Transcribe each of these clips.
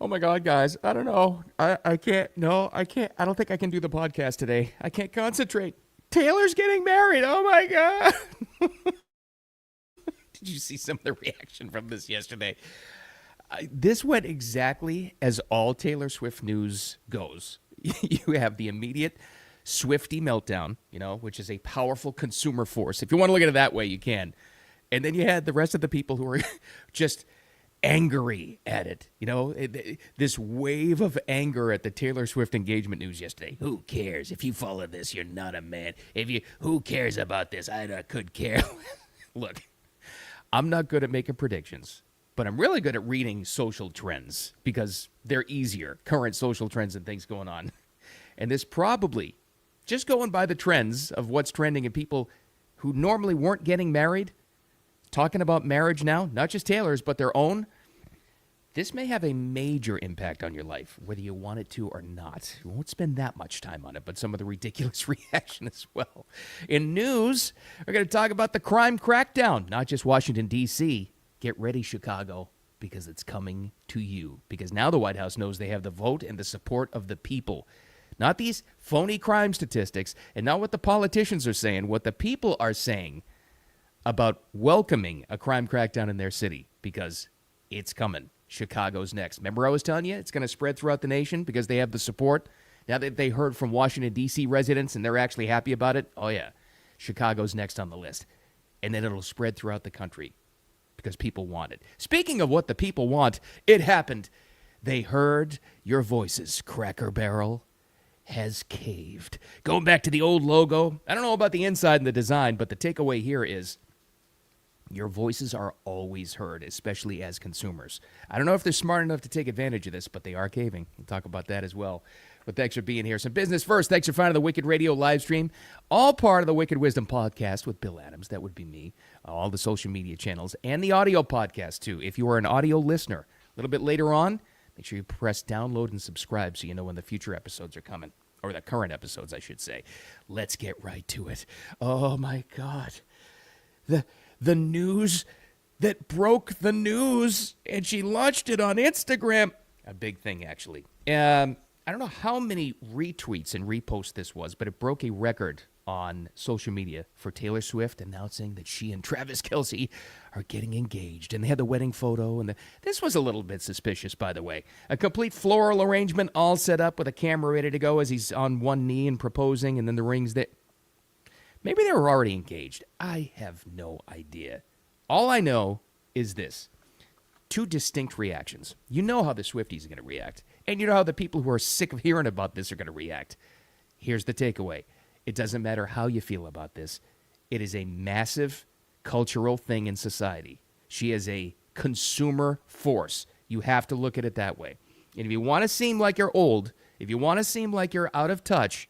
Oh my God, guys. I don't know. I can't. No, I can't. I don't think I can do the podcast today. I can't concentrate. Taylor's getting married. Oh my God. Did you see some of the reaction from this yesterday? This went exactly as all Taylor Swift news goes. You have the immediate Swiftie meltdown, which is a powerful consumer force. If you want to look at it that way, you can. And then you had the rest of the people who were just angry at it. This wave of anger at the Taylor Swift engagement news yesterday. Who cares? If you follow this, you're not a man. Who cares about this? I could care. Look, I'm not good at making predictions, but I'm really good at reading social trends because they're easier, current social trends and things going on. And this probably, just going by the trends of what's trending and people who normally weren't getting married, talking about marriage now, not just Taylor's, but their own, this may have a major impact on your life, whether you want it to or not. We won't spend that much time on it, but some of the ridiculous reaction as well. In news, we're going to talk about the crime crackdown, not just Washington, D.C. Get ready, Chicago, because it's coming to you. Because now the White House knows they have the vote and the support of the people. Not these phony crime statistics, and not what the politicians are saying, what the people are saying about welcoming a crime crackdown in their city, because it's coming. Chicago's next. Remember I was telling you it's going to spread throughout the nation because they have the support? Now that they heard from Washington, D.C. residents and they're actually happy about it, oh yeah, Chicago's next on the list. And then it'll spread throughout the country because people want it. Speaking of what the people want, it happened. They heard your voices. Cracker Barrel has caved. Going back to the old logo, I don't know about the inside and the design, but the takeaway here is your voices are always heard, especially as consumers. I don't know if they're smart enough to take advantage of this, but they are caving. We'll talk about that as well. But thanks for being here. Some business first. Thanks for finding the Wicked Radio live stream. All part of the Wicked Wisdom podcast with Bill Adams. That would be me. All the social media channels and the audio podcast, too. If you are an audio listener, a little bit later on, make sure you press download and subscribe so you know when the future episodes are coming. Or the current episodes, I should say. Let's get right to it. Oh, my God. The news that broke the news, and she launched it on Instagram. A big thing, actually. I don't know how many retweets and reposts this was, but it broke a record on social media for Taylor Swift announcing that she and Travis Kelce are getting engaged. And they had the wedding photo. And this was a little bit suspicious, by the way. A complete floral arrangement all set up with a camera ready to go as he's on one knee and proposing, and then the rings that... Maybe they were already engaged. I have no idea. All I know is this. Two distinct reactions. You know how the Swifties are going to react. And you know how the people who are sick of hearing about this are going to react. Here's the takeaway. It doesn't matter how you feel about this. It is a massive cultural thing in society. She is a consumer force. You have to look at it that way. And if you want to seem like you're old, if you want to seem like you're out of touch,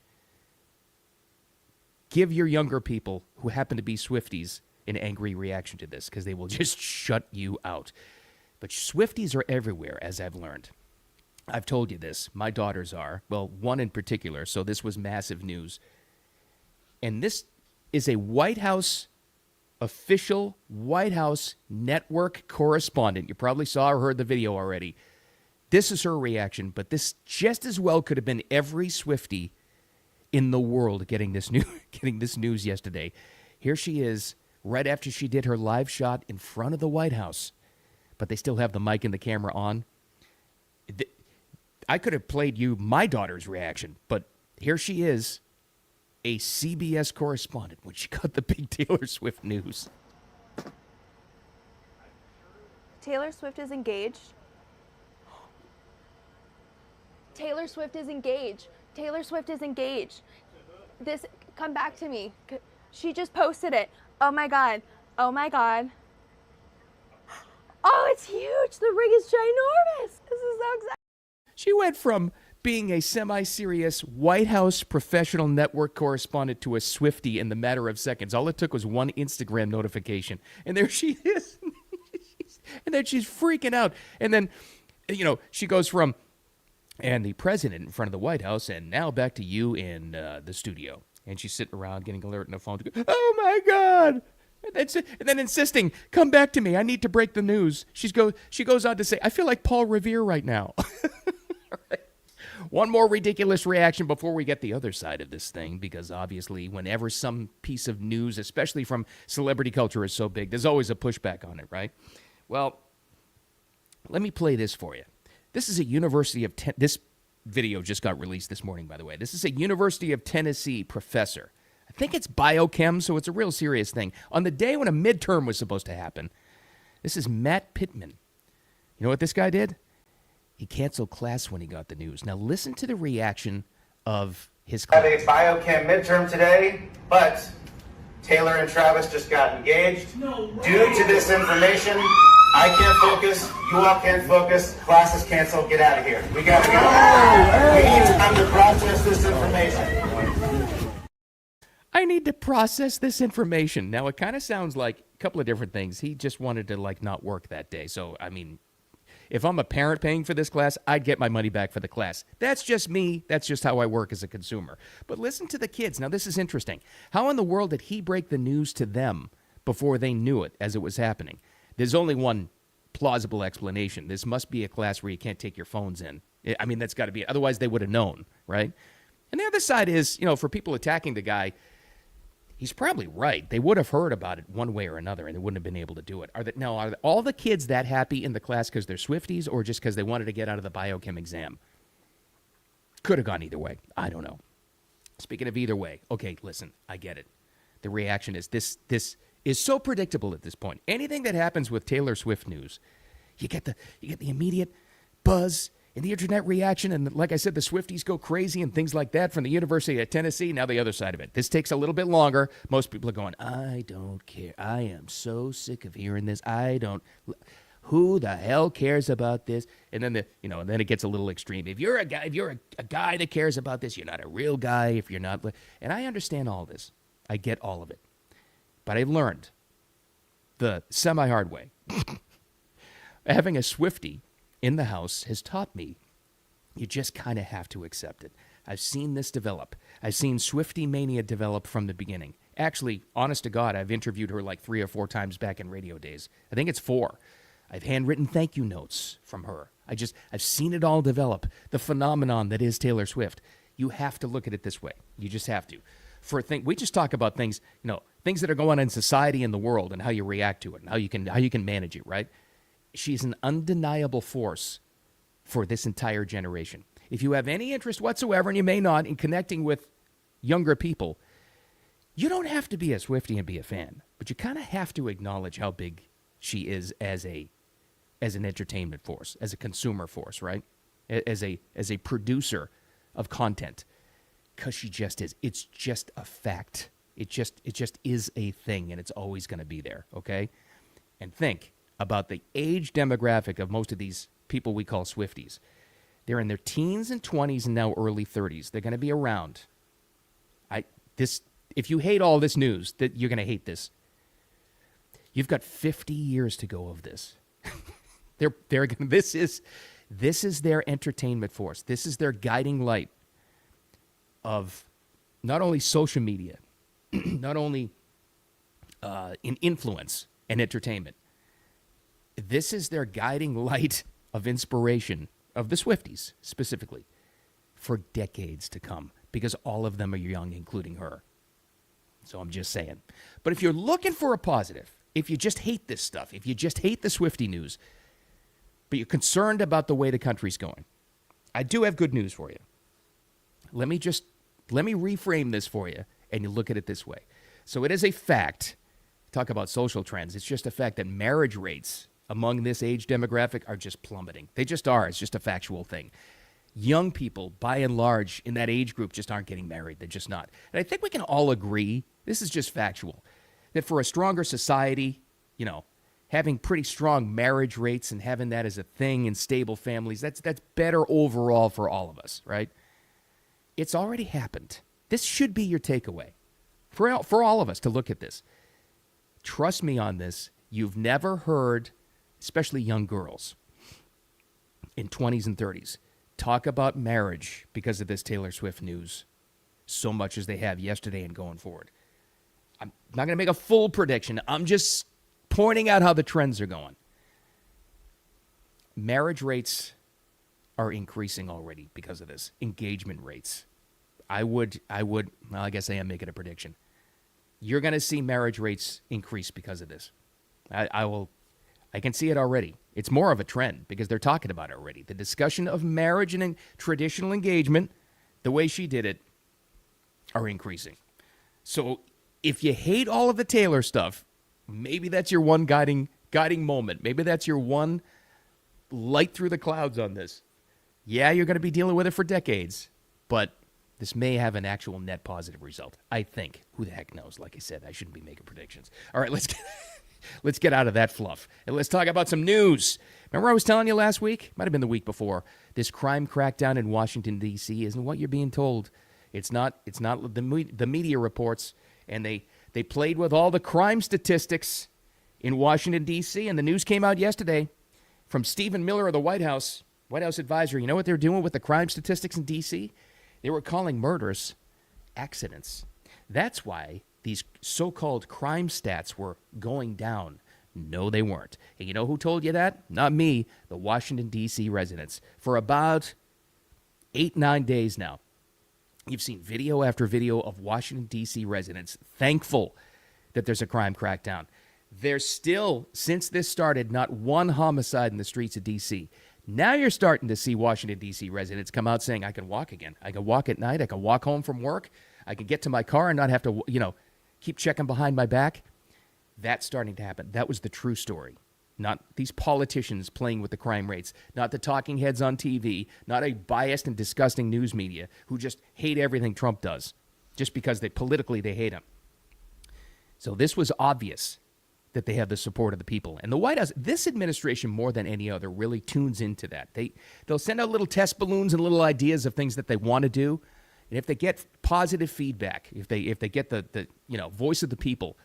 give your younger people who happen to be Swifties an angry reaction to this because they will just shut you out. But Swifties are everywhere, as I've learned. I've told you this. My daughters are. Well, one in particular, so this was massive news. And this is a White House official White House network correspondent. You probably saw or heard the video already. This is her reaction, but this just as well could have been every Swiftie in the world getting this news yesterday. Here she is, right after she did her live shot in front of the White House. But they still have the mic and the camera on. I could have played you my daughter's reaction, but here she is, a CBS correspondent when she got the big Taylor Swift news. Taylor Swift is engaged. Taylor Swift is engaged. Taylor Swift is engaged. Come back to me. She just posted it. Oh my God. Oh my God. Oh, it's huge. The ring is ginormous. This is so exciting. She went from being a semi-serious White House professional network correspondent to a Swiftie in the matter of seconds. All it took was one Instagram notification. And there she is. And then she's freaking out. And then, she goes from... and the president in front of the White House, and now back to you in the studio. And she's sitting around getting alert on the phone to go, oh, my God. That's it. And then insisting, come back to me. I need to break the news. She goes on to say, I feel like Paul Revere right now. One more ridiculous reaction before we get the other side of this thing, because obviously whenever some piece of news, especially from celebrity culture, is so big, there's always a pushback on it, right? Well, let me play this for you. This is a University of this video just got released this morning, by the way. This is a University of Tennessee professor. I think it's biochem, so it's a real serious thing. On the day when a midterm was supposed to happen, this is Matt Pittman. You know what this guy did? He canceled class when he got the news. Now listen to the reaction of his class. I have a biochem midterm today, but Taylor and Travis just got engaged. Due to this information, I can't focus, you all can't focus, class is canceled, get out of here. We gotta go. We need time to process this information. I need to process this information. Now, it kind of sounds like a couple of different things. He just wanted to, not work that day. So, I mean, if I'm a parent paying for this class, I'd get my money back for the class. That's just me. That's just how I work as a consumer. But listen to the kids. Now, this is interesting. How in the world did he break the news to them before they knew it as it was happening? There's only one plausible explanation. This must be a class where you can't take your phones in. I mean, that's got to be it. Otherwise, they would have known, right? And the other side is, for people attacking the guy, he's probably right. They would have heard about it one way or another, and they wouldn't have been able to do it. Are all the kids that happy in the class because they're Swifties, or just because they wanted to get out of the biochem exam? Could have gone either way. I don't know. Speaking of either way, okay, listen, I get it. The reaction is this is so predictable at this point. Anything that happens with Taylor Swift news, you get the immediate buzz and the internet reaction, and like I said, the Swifties go crazy and things like that from the University of Tennessee. Now the other side of it. This takes a little bit longer. Most people are going, I don't care. I am so sick of hearing this. Who the hell cares about this? And then then it gets a little extreme. If you're a guy that cares about this, you're not a real guy. If you're not, and I understand all this. I get all of it. But I learned the semi-hard way. Having a Swiftie in the house has taught me you just kind of have to accept it. I've seen this develop. I've seen Swiftie mania develop from the beginning. Actually, honest to God, I've interviewed her 3 or 4 times back in radio days. I think it's 4. I've handwritten thank you notes from her. I've seen it all develop. The phenomenon that is Taylor Swift. You have to look at it this way. You just have to. We just talk about things, things that are going on in society and the world and how you react to it and how you can manage it, right? She's an undeniable force for this entire generation. If you have any interest whatsoever, and you may not, in connecting with younger people, you don't have to be a Swiftie and be a fan, but you kind of have to acknowledge how big she is as an entertainment force, as a consumer force, right? As a producer of content, because she just is. It's just a fact. It just is a thing, and it's always going to be there, okay? And think about the age demographic of most of these people we call Swifties. They're in their teens and 20s and now early 30s. They're going to be around. If you hate all this news, that you're going to hate this. You've got 50 years to go of this. This is their entertainment force. This is their guiding light of not only social media, not only in influence and entertainment. This is their guiding light of inspiration, of the Swifties specifically, for decades to come, because all of them are young, including her. So I'm just saying. But if you're looking for a positive, if you just hate this stuff, if you just hate the Swiftie news, but you're concerned about the way the country's going, I do have good news for you. Let me reframe this for you, and you look at it this way. So it is a fact, talk about social trends, it's just a fact that marriage rates among this age demographic are just plummeting. They just are. It's just a factual thing. Young people, by and large, in that age group just aren't getting married. They're just not. And I think we can all agree, this is just factual, that for a stronger society, having pretty strong marriage rates and having that as a thing in stable families, that's better overall for all of us, right? It's already happened. This should be your takeaway for all of us to look at this. Trust me on this. You've never heard, especially young girls in 20s and 30s, talk about marriage because of this Taylor Swift news so much as they have yesterday and going forward. I'm not going to make a full prediction. I'm just pointing out how the trends are going. Marriage rates are increasing already because of this. Engagement rates. Well, I guess I am making a prediction. You're going to see marriage rates increase because of this. I can see it already. It's more of a trend because they're talking about it already. The discussion of marriage and traditional engagement, the way she did it, are increasing. So if you hate all of the Taylor stuff, maybe that's your one guiding moment. Maybe that's your one light through the clouds on this. Yeah, you're going to be dealing with it for decades, but this may have an actual net positive result. I think. Who the heck knows? Like I said, I shouldn't be making predictions. All right, let's get out of that fluff and let's talk about some news. Remember I was telling you last week? Might have been the week before. This crime crackdown in Washington, D.C. isn't what you're being told. It's not the media reports, and they played with all the crime statistics in Washington, D.C., and the news came out yesterday from Stephen Miller of the White House advisor. You know what they're doing with the crime statistics in D.C.? They were calling murders accidents. That's why these so-called crime stats were going down. No, they weren't. And you know who told you that? Not me, the Washington, D.C. residents. For about 8-9 days now, you've seen video after video of Washington, D.C. residents thankful that there's a crime crackdown. There's still, since this started, not one homicide in the streets of D.C. Now you're starting to see Washington, D.C. residents come out saying, I can walk again. I can walk at night. I can walk home from work. I can get to my car and not have to, keep checking behind my back. That's starting to happen. That was the true story. Not these politicians playing with the crime rates, not the talking heads on TV, not a biased and disgusting news media who just hate everything Trump does just because politically they hate him. So this was obvious that they have the support of the people. And the White House, this administration more than any other, really tunes into that. They'll send out little test balloons and little ideas of things that they want to do. And if they get positive feedback, if they get the voice of the people,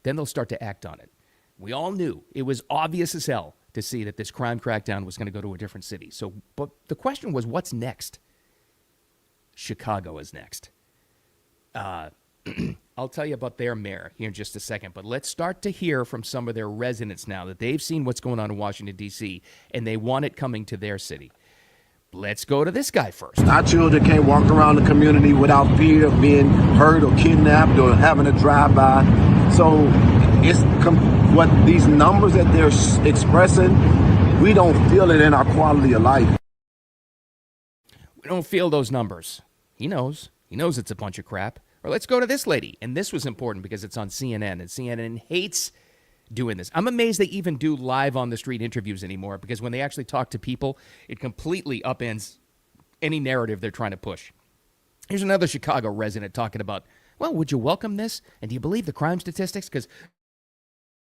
then they'll start to act on it. We all knew it was obvious as hell to see that this crime crackdown was going to go to a different city. But the question was, what's next? Chicago is next. I'll tell you about their mayor here in just a second, but let's start to hear from some of their residents now that they've seen what's going on in Washington, D.C., and they want it coming to their city. Let's go to this guy first. Our children can't walk around the community without fear of being hurt or kidnapped or having a drive-by. So it's what these numbers that they're expressing, we don't feel it in our quality of life. We don't feel those numbers. He knows. He knows it's a bunch of crap. Or let's go to this lady. And this was important because it's on CNN, and CNN hates doing this. I'm amazed they even do live on the street interviews anymore, because when they actually talk to people, it completely upends any narrative they're trying to push. Here's another Chicago resident talking about, well, would you welcome this? And do you believe the crime statistics? Because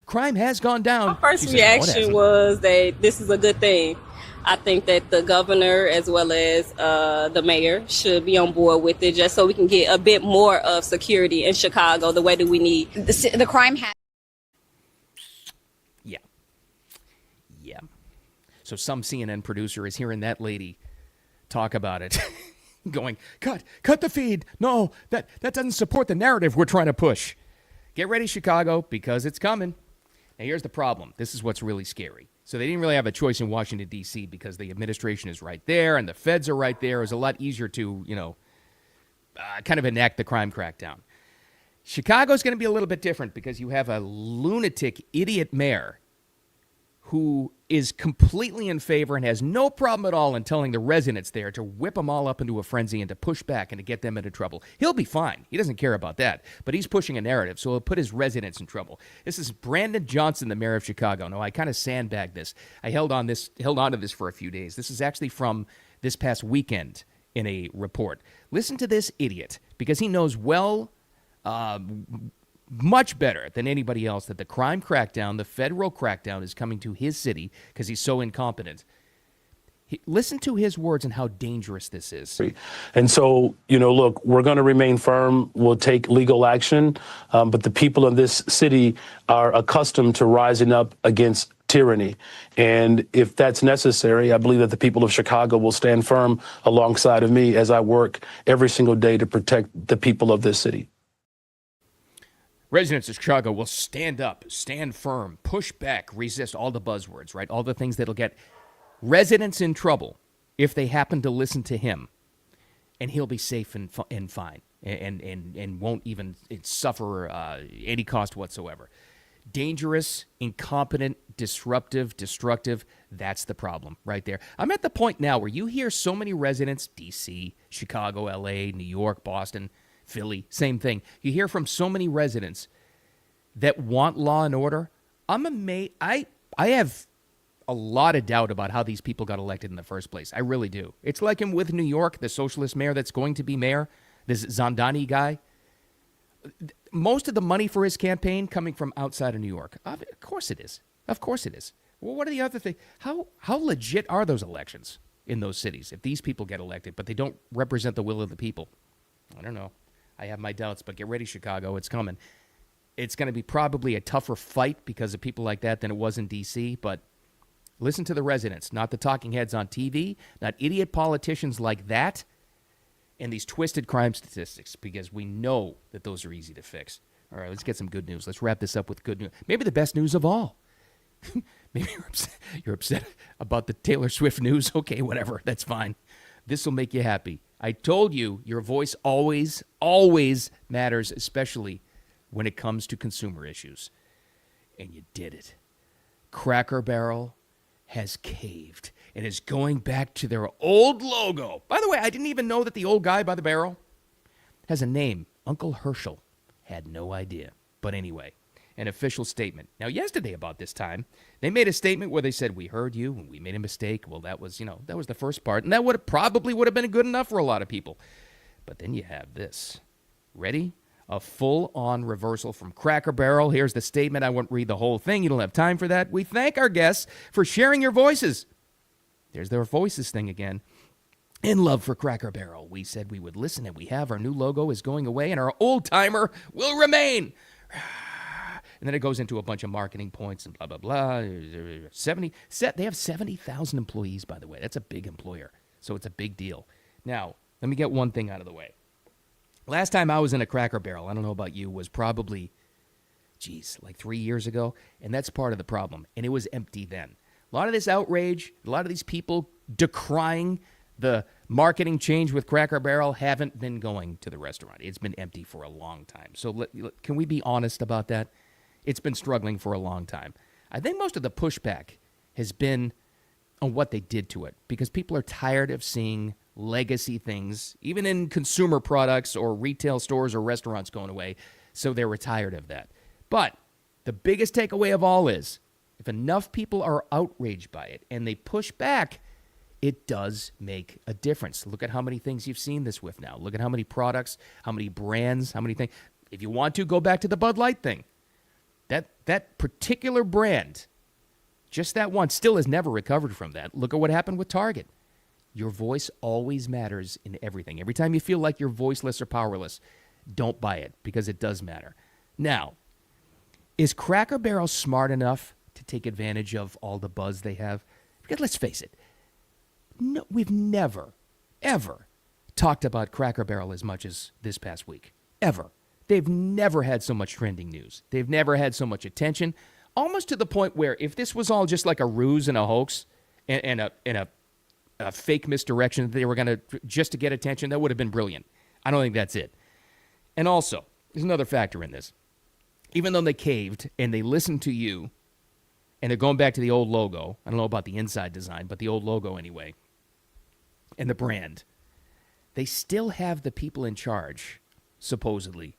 crime has gone down. My first reaction was that this is a good thing. I think that the governor as well as the mayor should be on board with it, just so we can get a bit more of security in Chicago the way that we need. The crime has. Yeah. So some CNN producer is hearing that lady talk about it, going, cut the feed. No, that doesn't support the narrative we're trying to push. Get ready, Chicago, because it's coming. Now, here's the problem. This is what's really scary. So they didn't really have a choice in Washington, D.C., because the administration is right there and the feds are right there. It was a lot easier to, kind of enact the crime crackdown. Chicago's going to be a little bit different because you have a lunatic, idiot mayor who is completely in favor and has no problem at all in telling the residents there to whip them all up into a frenzy and to push back and to get them into trouble. He'll be fine. He doesn't care about that. But he's pushing a narrative, so he'll put his residents in trouble. This is Brandon Johnson, the mayor of Chicago. Now, I kind of sandbagged this. I held on to this for a few days. This is actually from this past weekend in a report. Listen to this idiot, because he knows much better than anybody else that the crime crackdown, the federal crackdown, is coming to his city because he's so incompetent. Listen to his words and how dangerous this is. And so, look, we're going to remain firm. We'll take legal action. But the people in this city are accustomed to rising up against tyranny. And if that's necessary, I believe that the people of Chicago will stand firm alongside of me as I work every single day to protect the people of this city. Residents of Chicago will stand up, stand firm, push back, resist, all the buzzwords, right? All the things that'll get residents in trouble if they happen to listen to him. And he'll be safe and fine and won't even suffer any cost whatsoever. Dangerous, incompetent, disruptive, destructive, that's the problem right there. I'm at the point now where you hear so many residents, D.C., Chicago, L.A., New York, Boston, Philly, same thing. You hear from so many residents that want law and order. I'm amazed. I have a lot of doubt about how these people got elected in the first place. I really do. It's like him with New York, the socialist mayor that's going to be mayor, this Zandani guy. Most of the money for his campaign coming from outside of New York. Of course it is. Of course it is. Well, what are the other things? How legit are those elections in those cities if these people get elected, but they don't represent the will of the people? I don't know. I have my doubts, but get ready, Chicago. It's coming. It's going to be probably a tougher fight because of people like that than it was in D.C., but listen to the residents, not the talking heads on TV, not idiot politicians like that, and these twisted crime statistics, because we know that those are easy to fix. All right, let's get some good news. Let's wrap this up with good news. Maybe the best news of all. Maybe you're upset about the Taylor Swift news. Okay, whatever. That's fine. This will make you happy. I told you your voice always, always matters, especially when it comes to consumer issues. And you did it. Cracker Barrel has caved and is going back to their old logo. By the way, I didn't even know that the old guy by the barrel has a name. Uncle Herschel. Had no idea. But anyway, an official statement. Now, yesterday about this time, they made a statement where they said, we heard you and we made a mistake. Well, that was the first part. And that probably would have been good enough for a lot of people. But then you have this. Ready? A full-on reversal from Cracker Barrel. Here's the statement. I won't read the whole thing. You don't have time for that. We thank our guests for sharing your voices. There's their voices thing again. In love for Cracker Barrel, we said we would listen, and we have. Our new logo is going away, and our old-timer will remain. And then it goes into a bunch of marketing points and blah, blah, blah. They have 70,000 employees, by the way. That's a big employer, so it's a big deal. Now, let me get one thing out of the way. Last time I was in a Cracker Barrel, I don't know about you, was probably, like 3 years ago, and that's part of the problem. And it was empty then. A lot of this outrage, a lot of these people decrying the marketing change with Cracker Barrel haven't been going to the restaurant. It's been empty for a long time. So can we be honest about that? It's been struggling for a long time. I think most of the pushback has been on what they did to it because people are tired of seeing legacy things, even in consumer products or retail stores or restaurants going away. So they're tired of that. But the biggest takeaway of all is if enough people are outraged by it and they push back, it does make a difference. Look at how many things you've seen this with now. Look at how many products, how many brands, how many things. If you want to, go back to the Bud Light thing. That particular brand, just that one, still has never recovered from that. Look at what happened with Target. Your voice always matters in everything. Every time you feel like you're voiceless or powerless, don't buy it because it does matter. Now, is Cracker Barrel smart enough to take advantage of all the buzz they have? Because let's face it, no, we've never, ever talked about Cracker Barrel as much as this past week. Ever. They've never had so much trending news. They've never had so much attention, almost to the point where if this was all just like a ruse and a hoax and a fake misdirection that they were going to just to get attention, that would have been brilliant. I don't think that's it. And also, there's another factor in this. Even though they caved and they listened to you and they're going back to the old logo, I don't know about the inside design, but the old logo anyway, and the brand, they still have the people in charge, supposedly,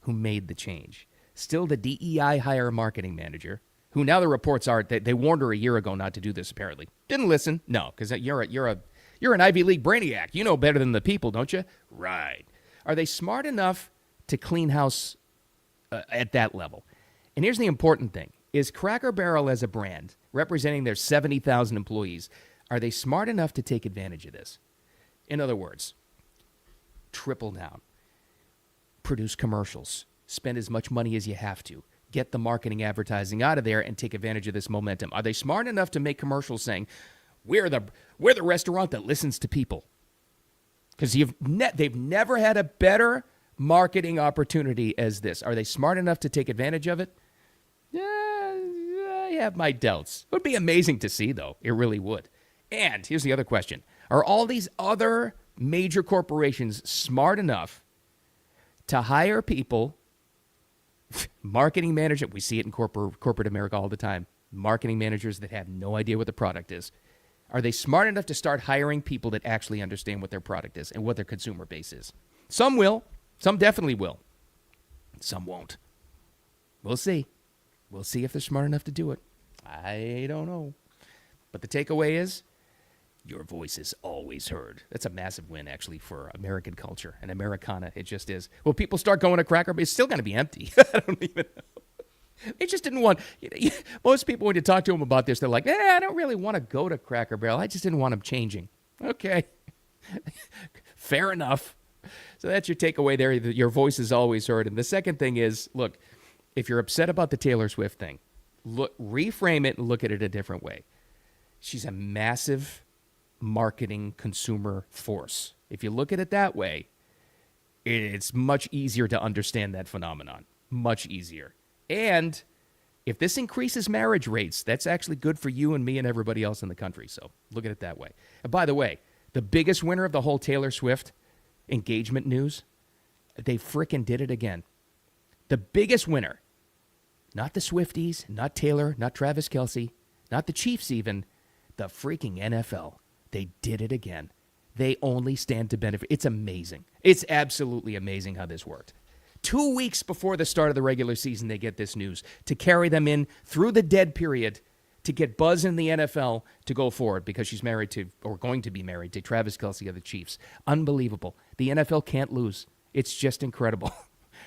who made the change. Still the DEI hire marketing manager, who now the reports are that they warned her a year ago not to do this, apparently. Didn't listen. No, because you're an Ivy League brainiac. You know better than the people, don't you? Right. Are they smart enough to clean house at that level? And here's the important thing. Is Cracker Barrel as a brand, representing their 70,000 employees, are they smart enough to take advantage of this? In other words, triple down. Produce commercials. Spend as much money as you have to. Get the marketing advertising out of there and take advantage of this momentum. Are they smart enough to make commercials saying, we're the restaurant that listens to people? Because they've never had a better marketing opportunity as this. Are they smart enough to take advantage of it? I have my doubts. It would be amazing to see, though. It really would. And here's the other question. Are all these other major corporations smart enough to hire people, marketing managers? We see it in corporate America all the time. Marketing managers that have no idea what the product is. Are they smart enough to start hiring people that actually understand what their product is and what their consumer base is? Some will. Some definitely will. Some won't. We'll see. We'll see if they're smart enough to do it. I don't know. But the takeaway is, your voice is always heard. That's a massive win, actually, for American culture and Americana. It just is. Will people start going to Cracker Barrel? It's still going to be empty. I don't even know. They just didn't want. Most people, when you talk to them about this, they're like, I don't really want to go to Cracker Barrel. I just didn't want them changing. Okay. Fair enough. So that's your takeaway there. Your voice is always heard. And the second thing is, look, if you're upset about the Taylor Swift thing, reframe it and look at it a different way. She's a massive marketing consumer force. If you look at it that way, it's much easier to understand that phenomenon. Much easier. And if this increases marriage rates, that's actually good for you and me and everybody else in the country. So look at it that way. And by the way, the biggest winner of the whole Taylor Swift engagement news, they frickin' did it again. The biggest winner, not the Swifties, not Taylor, not Travis Kelce, not the Chiefs even, the freaking NFL. They did it again. They only stand to benefit. It's amazing. It's absolutely amazing how this worked. 2 weeks before the start of the regular season, they get this news to carry them in through the dead period to get buzz in the NFL to go forward because she's married to, or going to be married to, Travis Kelce of the Chiefs. Unbelievable. The NFL can't lose. It's just incredible.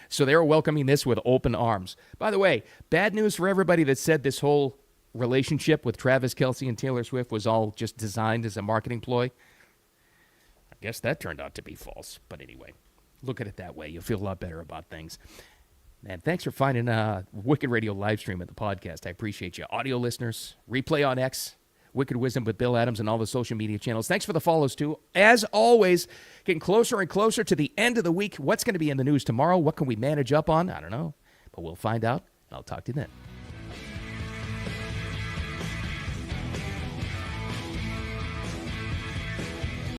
So they're welcoming this with open arms. By the way, bad news for everybody that said this whole relationship with Travis Kelce and Taylor Swift was all just designed as a marketing ploy. I guess that turned out to be false. But anyway, look at it that way. You'll feel a lot better about things. And thanks for finding Wicked Radio live stream at the podcast. I appreciate you. Audio listeners, replay on X, Wicked Wisdom with Bill Adams, and all the social media channels. Thanks for the follows, too. As always, getting closer and closer to the end of the week. What's going to be in the news tomorrow? What can we manage up on? I don't know. But we'll find out, and I'll talk to you then.